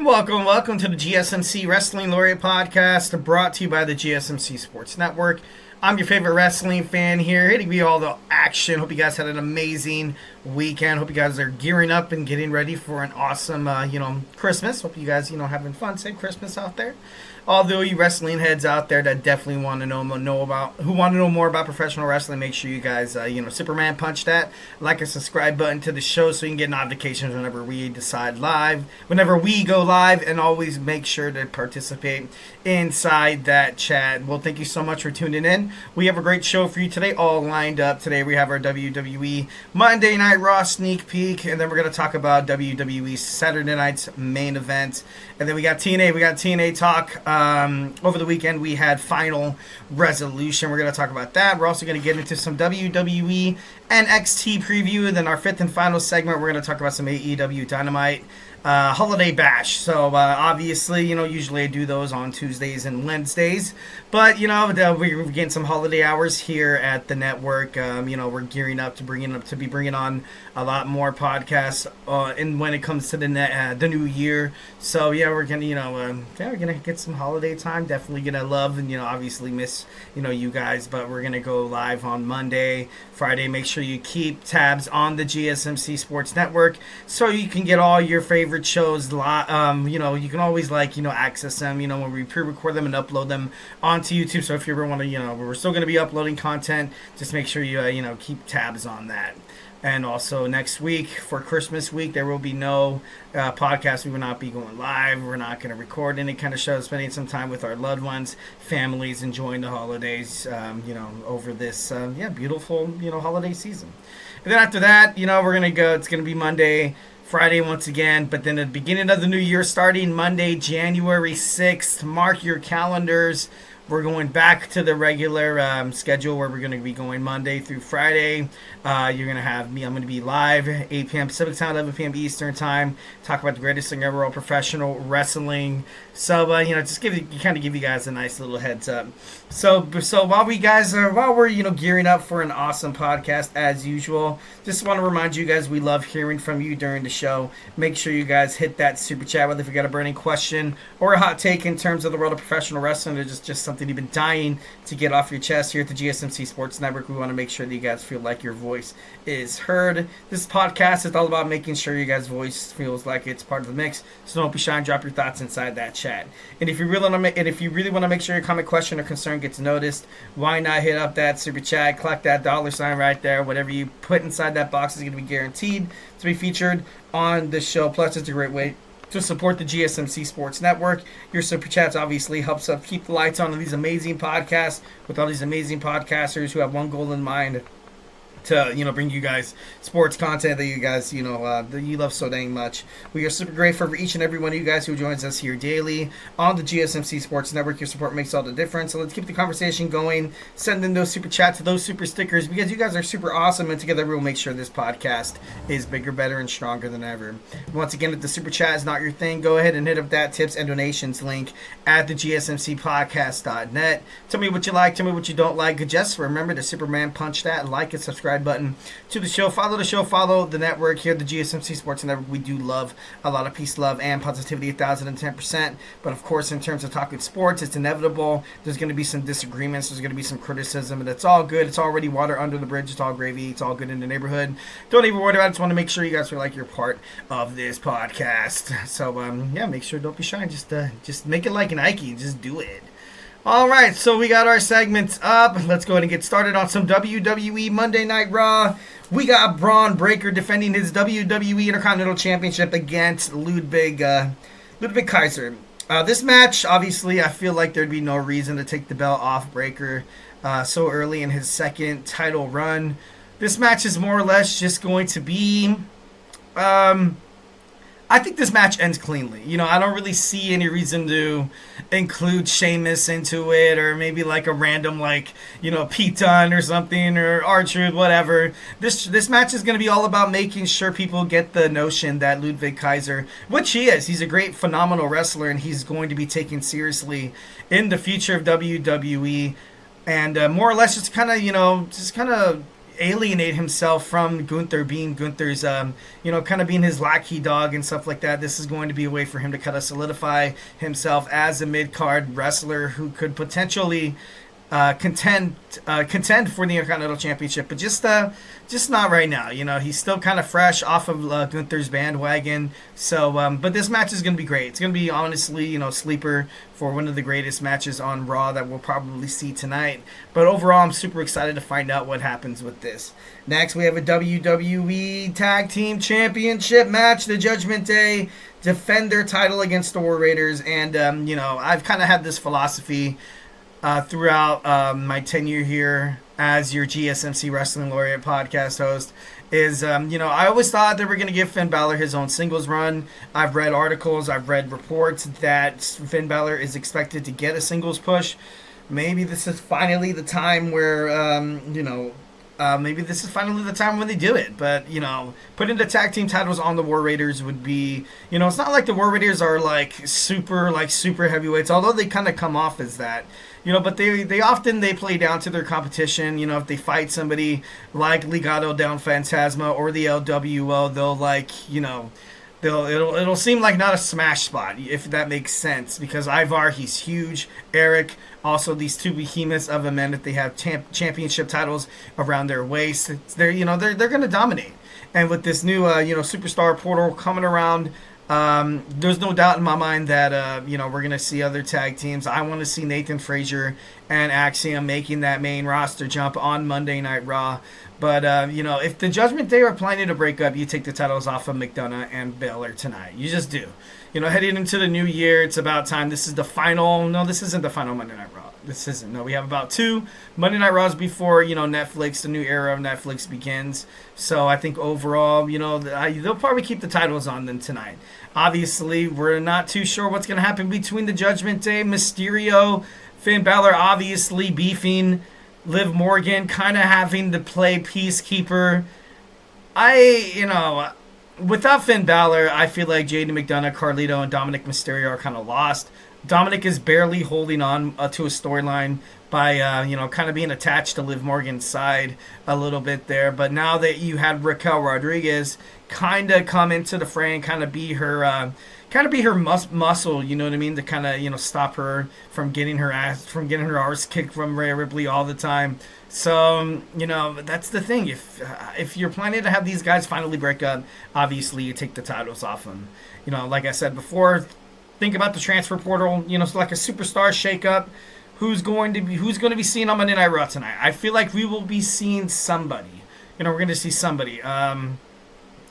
Welcome to the GSMC Wrestling Laureate podcast, brought to you by the GSMC Sports Network. I'm your favorite wrestling fan here, hitting you all the action. Hope you guys had an amazing weekend. Hope you guys are gearing up and getting ready for an awesome, Christmas. Hope you guys, having fun. Say Christmas out there. Although you wrestling heads out there that definitely want to know more about professional wrestling, make sure you guys, Superman punch that like and subscribe button to the show so you can get notifications whenever we go live, and always make sure to participate inside that chat. Well, thank you so much for tuning in. We have a great show for you today, all lined up. Today we have our WWE Monday Night RAW sneak peek, and then we're going to talk about WWE Saturday night's main event, and then we got TNA. We got TNA talk. Over the weekend, we had Final Resolution. We're going to talk about that. We're also going to get into some WWE NXT preview. And then our fifth and final segment, we're going to talk about some AEW Dynamite Holiday Bash. So, obviously, usually I do those on Tuesdays and Wednesdays. But, we're getting some holiday hours here at the network. We're gearing up to be bringing on a lot more podcasts and when it comes to the new year. So, yeah, we're going to get some holiday time. Definitely going to love and, obviously miss, you guys. But we're going to go live on Monday, Friday. Make sure you keep tabs on the GSMC Sports Network so you can get all your favorite shows. You can always access them, when we pre-record them and upload them onto YouTube. So if you ever want to, we're still going to be uploading content. Just make sure you, keep tabs on that. And also next week, for Christmas week, there will be no podcast. We will not be going live. We're not going to record any kind of show. Spending some time with our loved ones, families, enjoying the holidays, over this, beautiful, holiday season. And then after that, we're going to go. It's going to be Monday, Friday once again. But then at the beginning of the new year, starting Monday, January 6th, mark your calendars. We're going back to the regular schedule where we're going to be going Monday through Friday. You're going to have me. I'm going to be live 8 p.m. Pacific time, 11 p.m. Eastern time. Talk about the greatest thing ever, all professional wrestling. So, just give you guys a nice little heads up. So while we're gearing up for an awesome podcast as usual, just want to remind you guys we love hearing from you during the show. Make sure you guys hit that super chat, whether if you got a burning question or a hot take in terms of the world of professional wrestling, or just something you've been dying to get off your chest. Here at the GSMC Sports Network, we want to make sure that you guys feel like your voice is heard. This podcast is all about making sure you guys' voice feels like it's part of the mix. So don't be shy and drop your thoughts inside that chat. And if you really want to make sure your comment, question, or concern gets noticed, why not hit up that super chat, click that $sign right there. Whatever you put inside that box is going to be guaranteed to be featured on the show. Plus, it's a great way to support the GSMC Sports Network. Your super chats obviously helps us keep the lights on these amazing podcasts with all these amazing podcasters who have one goal in mind, to bring you guys sports content that you guys that you love so dang much. We are super grateful for each and every one of you guys who joins us here daily on the GSMC Sports Network. Your support makes all the difference. So let's keep the conversation going. Send in those super chats, those super stickers, because you guys are super awesome, and together we'll make sure this podcast is bigger, better, and stronger than ever. Once again, if the super chat is not your thing, go ahead and hit up that tips and donations link at the GSMCpodcast.net. Tell me what you like, tell me what you don't like. Just remember to Superman punch that like and subscribe button to the show. Follow the show, follow the network here at the GSMC Sports Network. We do love a lot of peace, love, and positivity 1,010%. But of course, in terms of talking sports, it's inevitable. There's going to be some disagreements. There's going to be some criticism, and it's all good. It's already water under the bridge. It's all gravy. It's all good in the neighborhood. Don't even worry about it. I just want to make sure you guys feel like you're part of this podcast. So, make sure, don't be shy. Just make it like an Nike. Just do it. All right, so we got our segments up. Let's go ahead and get started on some WWE Monday Night Raw. We got Bronn Breakker defending his WWE Intercontinental Championship against Ludvig Kaiser. This match, obviously, I feel like there'd be no reason to take the belt off Breakker so early in his second title run. This match is more or less just going to be... I think this match ends cleanly. I don't really see any reason to include Sheamus into it, or maybe like a random Pete Dunne or something, or R-Truth, whatever. This match is going to be all about making sure people get the notion that Ludvig Kaiser, which he is, he's a great, phenomenal wrestler, and he's going to be taken seriously in the future of WWE. And more or less just kind of alienate himself from Gunther, being Gunther's, kind of being his lackey dog and stuff like that. This is going to be a way for him to kind of solidify himself as a mid-card wrestler who could potentially contend for the Intercontinental Championship, but just not right now. He's still kind of fresh off of Gunther's bandwagon. So, but this match is going to be great. It's going to be honestly, sleeper for one of the greatest matches on Raw that we'll probably see tonight. But overall, I'm super excited to find out what happens with this. Next, we have a WWE Tag Team Championship match. The Judgment Day defend their title against the War Raiders, and I've kind of had this philosophy throughout my tenure here as your GSMC Wrestling Laureate podcast host is, I always thought they were going to give Finn Balor his own singles run. I've read articles, I've read reports that Finn Balor is expected to get a singles push. Maybe this is finally the time where, maybe this is finally the time when they do it. But, putting the tag team titles on the War Raiders would be, it's not like the War Raiders are super heavyweights, although they kind of come off as that. But they often play down to their competition. If they fight somebody like Legado del Fantasma or the LWO, it'll seem like not a smash spot, if that makes sense, because Ivar, he's huge. Eric, also these two behemoths of a men, that they have championship titles around their waist. They're going to dominate. And with this new superstar portal coming around, there's no doubt in my mind that we're going to see other tag teams. I want to see Nathan Frazier and Axiom making that main roster jump on Monday Night Raw. But, if the Judgment Day are planning to break up, you take the titles off of McDonagh and Balor tonight. You just do. Heading into the new year, it's about time. This is the final. No, this isn't the final Monday Night Raw. This isn't. No, we have about 2 Monday Night Raws before, Netflix, the new era of Netflix begins. So I think overall, they'll probably keep the titles on them tonight. Obviously, we're not too sure what's going to happen between the Judgment Day, Mysterio, Finn Balor obviously beefing, Liv Morgan kind of having to play peacekeeper. Without Finn Balor, I feel like JD McDonagh, Carlito, and Dominic Mysterio are kind of lost. Dominic is barely holding on to a storyline by, kind of being attached to Liv Morgan's side a little bit there. But now that you had Raquel Rodriguez kind of come into the fray and kind of be her muscle, you know what I mean, to kind of, stop her from getting her arse kicked from Rhea Ripley all the time. So, that's the thing. If you're planning to have these guys finally break up, obviously you take the titles off them. Like I said before, think about the transfer portal. It's like a superstar shakeup. Who's going to be seen on Monday Night Raw tonight? I feel like we will be seeing somebody. We're going to see somebody.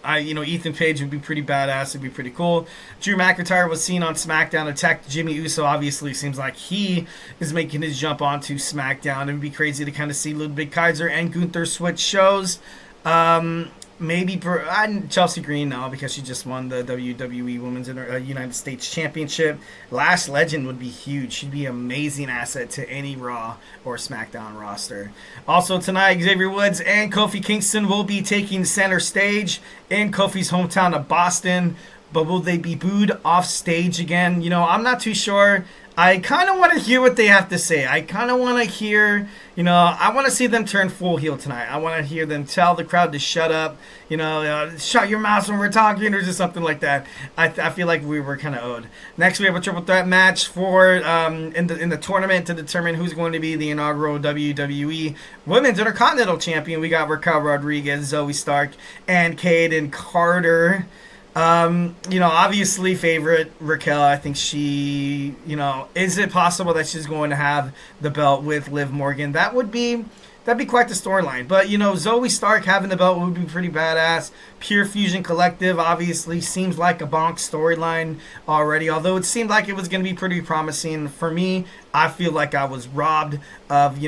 Ethan Page would be pretty badass. It'd be pretty cool. Drew McIntyre was seen on SmackDown, attacked Jimmy Uso. Obviously, seems like he is making his jump onto SmackDown. It would be crazy to kind of see Ludvig Kaiser and Gunther switch shows. Maybe Chelsea Green now, because she just won the WWE Women's United States Championship. Lash Legend would be huge. She'd be an amazing asset to any Raw or SmackDown roster. Also tonight, Xavier Woods and Kofi Kingston will be taking center stage in Kofi's hometown of Boston. But will they be booed off stage again? I'm not too sure. I kind of want to hear what they have to say. I kind of want to hear, I want to see them turn full heel tonight. I want to hear them tell the crowd to shut up, shut your mouths when we're talking, or just something like that. I feel like we were kind of owed. Next, we have a triple threat match for in the tournament to determine who's going to be the inaugural WWE Women's Intercontinental Champion. We got Raquel Rodriguez, Zoey Stark, and Kayden Carter. Obviously favorite Raquel. I think she, is it possible that she's going to have the belt with Liv Morgan? That'd be quite the storyline. But, Zoey Stark having the belt would be pretty badass. Pure Fusion Collective obviously seems like a bonk storyline already, although it seemed like it was going to be pretty promising. For me, I feel like I was robbed of,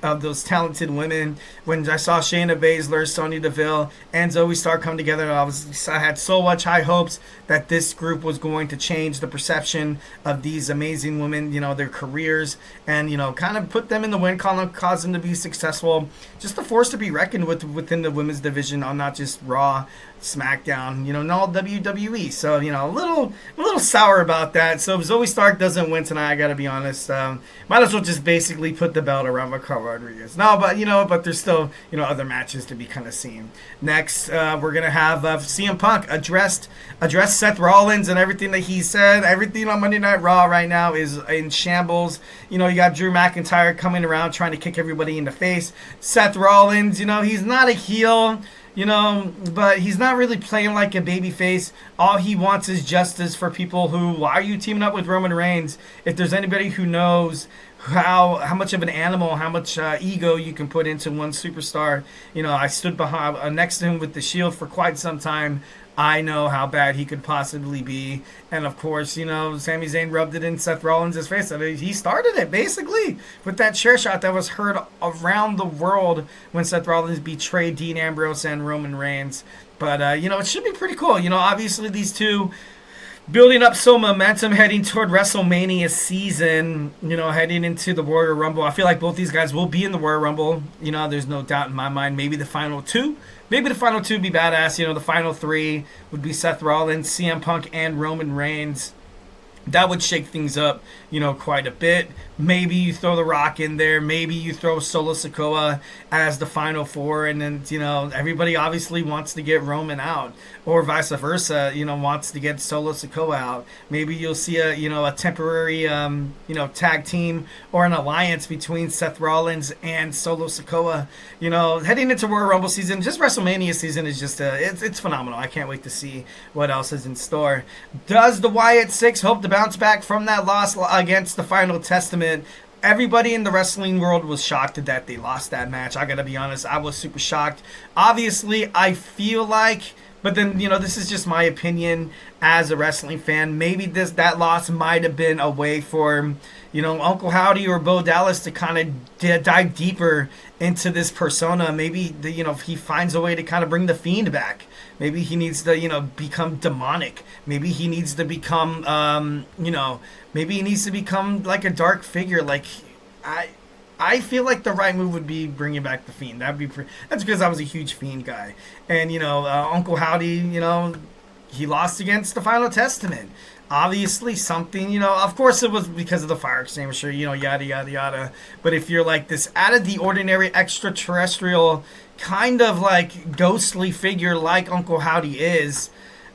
of those talented women. When I saw Shayna Baszler, Sonya Deville, and Zoey Stark come together, I had so much high hopes that this group was going to change the perception of these amazing women, their careers, and, kind of put them in the win column, cause them to be successful. Just a force to be reckoned with within the women's division on not just Raw, SmackDown, not WWE. So, a little sour about that. So if Zoey Stark doesn't win tonight, I gotta be honest, might as well just basically put the belt around Raquel Rodriguez. No, but there's still, other matches to be kind of seen. Next, we're gonna have CM Punk address Seth Rollins and everything that he said. Everything on Monday Night Raw right now is in shambles. You got Drew McIntyre coming around trying to kick everybody in the face. Seth Rollins, he's not a heel, but he's not really playing like a babyface. All he wants is justice for people who, why are you teaming up with Roman Reigns? If there's anybody who knows how much of an animal, how much ego you can put into one superstar, I stood behind next to him with the Shield for quite some time. I know how bad he could possibly be. And of course, Sami Zayn rubbed it in Seth Rollins' face. I mean, he started it basically with that chair shot that was heard around the world when Seth Rollins betrayed Dean Ambrose and Roman Reigns. But, it should be pretty cool. Obviously these two building up some momentum heading toward WrestleMania season, heading into the Royal Rumble. I feel like both these guys will be in the Royal Rumble. There's no doubt in my mind. Maybe the final two. Maybe the final two would be badass. The final three would be Seth Rollins, CM Punk, and Roman Reigns. That would shake things up, quite a bit. Maybe you throw The Rock in there. Maybe you throw Solo Sikoa as the final four. And then, everybody obviously wants to get Roman out. Or vice versa, wants to get Solo Sikoa out. Maybe you'll see a temporary, tag team or an alliance between Seth Rollins and Solo Sikoa. Heading into Royal Rumble season, just WrestleMania season is just, it's phenomenal. I can't wait to see what else is in store. Does the Wyatt Six hope to bounce back from that loss against the Final Testament? Everybody in the wrestling world was shocked that they lost that match. I gotta be honest, I was super shocked. Obviously, I feel like, but then, this is just my opinion as a wrestling fan. Maybe that loss might have been a way for, Uncle Howdy or Bo Dallas to kind of dive deeper into this persona. Maybe, he finds a way to kind of bring the Fiend back. Maybe he needs to, become demonic. Maybe he needs to become, maybe he needs to become like a dark figure. Like, I feel like the right move would be bringing back the Fiend. That's because I was a huge Fiend guy. And, Uncle Howdy, he lost against the Final Testament. Obviously something, of course it was because of the fire extinguisher, yada, yada, yada. But if you're like this out of the ordinary extraterrestrial kind of like ghostly figure like Uncle Howdy is,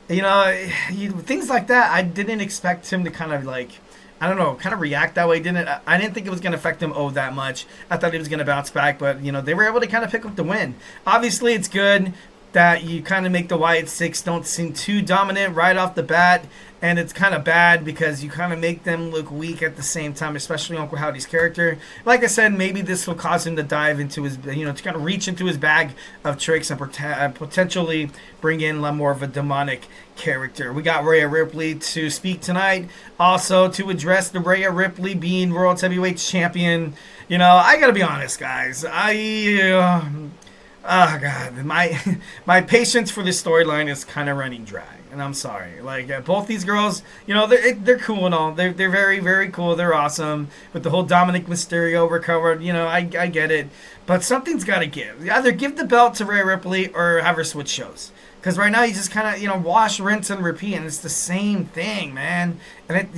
things like that, I didn't expect him to kind of like, I don't know, kind of react that way. I didn't think it was going to affect him that much. I thought he was going to bounce back, but, they were able to kind of pick up the win. Obviously, it's good that you kind of make the Wyatt Six don't seem too dominant right off the bat, and it's kind of bad because you kind of make them look weak at the same time, especially Uncle Howdy's character. Like I said, maybe this will cause him to dive into his, to kind of reach into his bag of tricks and potentially bring in more of a demonic character. We got Rhea Ripley to speak tonight, also to address the Rhea Ripley being World Heavyweight Champion. I gotta be honest, guys. Oh God, my patience for this storyline is kind of running dry, and I'm sorry. Like both these girls, they're cool and all. They're very, very cool. They're awesome. With the whole Dominic Mysterio recovered, I get it. But something's got to give. Either give the belt to Rhea Ripley or have her switch shows. Because right now you just kind of, wash, rinse, and repeat, and it's the same thing, man. And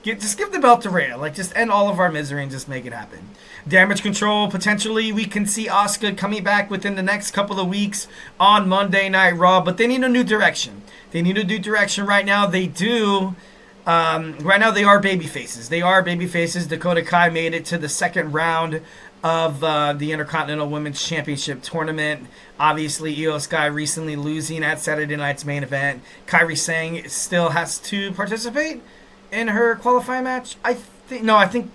just give the belt to Rhea. Like, just end all of our misery and just make it happen. Damage Control, potentially we can see Asuka coming back within the next couple of weeks on Monday Night Raw, but they need a new direction. They need a new direction right now. They do. Right now they are baby faces. Dakota Kai made it to the second round of the Intercontinental Women's Championship tournament. Obviously, Io Sky recently losing at Saturday night's main event. Kairi Sane still has to participate in her qualifying match. I think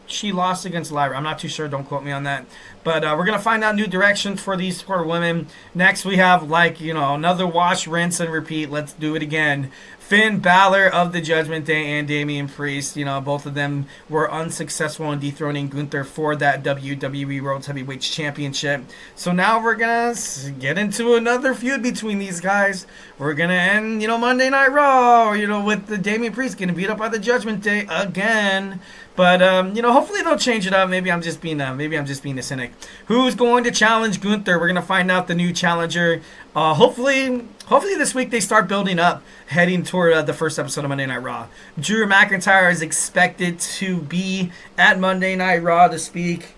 she lost against Lyra. I'm not too sure. Don't quote me on that. But we're going to find out new directions for these four women. Next, we have, another wash, rinse, and repeat. Let's do it again. Finn Balor of the Judgment Day and Damian Priest. You know, both of them were unsuccessful in dethroning Gunther for that WWE World Heavyweight Championship. So now we're going to get into another feud between these guys. We're going to end, Monday Night Raw, with the Damian Priest getting beat up by the Judgment Day again. But hopefully they'll change it up. Maybe I'm just being a cynic. Who's going to challenge Gunther? We're gonna find out the new challenger. Hopefully this week they start building up, heading toward the first episode of Monday Night Raw. Drew McIntyre is expected to be at Monday Night Raw to speak.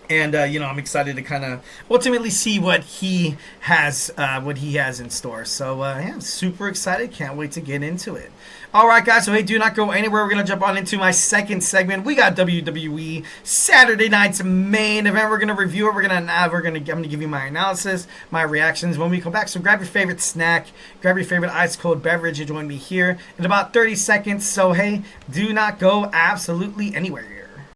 And I'm excited to kind of ultimately see what he has in store. So I'm super excited. Can't wait to get into it. All right, guys. So hey, do not go anywhere. We're gonna jump on into my second segment. We got WWE Saturday night's main event. We're gonna review it. I'm gonna give you my analysis, my reactions when we come back. So grab your favorite snack, grab your favorite ice cold beverage, and join me here in about 30 seconds. So hey, do not go absolutely anywhere.